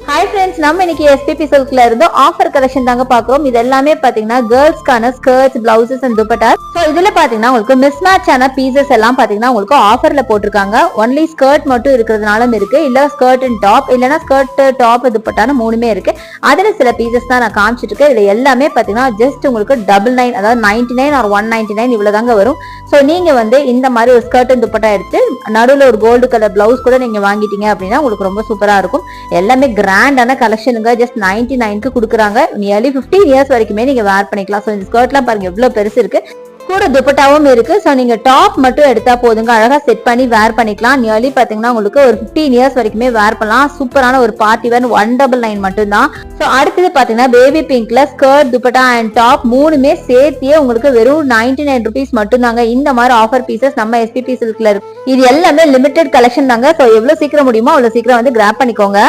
Hi friends, நம்ம இன்னைக்கு SPB சில்க்ல இருந்து ஆஃபர் கலெக்ஷன் தாங்க பாக்குறோம். இது எல்லாமே பாத்தீங்கன்னா கேர்ள்ஸ்க்கான skirts, blouses and dupattas. So இதுல பாத்தீங்கன்னா உங்களுக்கு மிஸ் மேட்ச் ஆன பீசஸ் எல்லாம் பாத்தீங்கன்னா உங்களுக்கு ஆஃபர்ல போட்டிருக்காங்க. ஒன்லி ஸ்கர்ட் மட்டும் இருக்கிறதுனாலும் இருக்கு, இல்ல ஸ்கர்ட் அண்ட் டாப், இல்லனா ஸ்கர்ட் டாப் துப்பட்டான மூணுமே இருக்கு. அதுல சில பீசஸ் தான் நான் காமிச்சிட்டு இருக்கேன். இதுல எல்லாமே பாத்தீங்கன்னா ஜஸ்ட் உங்களுக்கு 99, அதாவது 99 or 199 இவ்வளவுதாங்க வரும். சோ நீங்க வந்து இந்த மாதிரி ஒரு ஸ்கர்ட் அண்ட் துப்பட்டா எடுத்து நடுவுல ஒரு கோல்டு கலர் பிளவுஸ் கூட நீங்க வாங்கிட்டீங்க அப்படின்னா உங்களுக்கு ரொம்ப சூப்பரா இருக்கும். எல்லாமே கிராண்டான கலெக்ஷனுங்க. ஜஸ்ட் 99க்கு கொடுக்குறாங்க. நியர்லி 15 இயர்ஸ் வரைக்குமே நீங்க வேர் பண்ணிக்கலாம். ஸோ இந்த ஸ்கர்ட்லாம் பாருங்க எவ்வளவு பெருசு இருக்கு, கூட துப்பட்டாவும் இருக்கு. ஸோ நீங்க டாப் மட்டும் எடுத்தா போதுங்க, அழகா செட் பண்ணி வேர் பண்ணிக்கலாம். நியர்லி பாத்தீங்கன்னா உங்களுக்கு ஒரு 15 இயர்ஸ் வரைக்குமே வேர் பண்ணலாம். சூப்பரான ஒரு பார்ட்டி வேர் 199 மட்டும் தான். ஸோ அடுத்தது பாத்தீங்கன்னா பேபி பிங்க்ல ஸ்கர்ட், துப்பட்டா அண்ட் டாப் மூணுமே சேர்த்தியே உங்களுக்கு வெறும் 99 ருபீஸ் மட்டும் தாங்க. இந்த மாதிரி ஆஃபர் பீசஸ் நம்ம எஸ்பிபி சில்க்ல இருக்கு. இது எல்லாமே லிமிடெட் கலெக்ஷன் தாங்க. ஸோ எவ்வளவு சீக்கிரம் முடியுமோ அவ்வளவு சீக்கிரம் வந்து கிராப் பண்ணிக்கோங்க.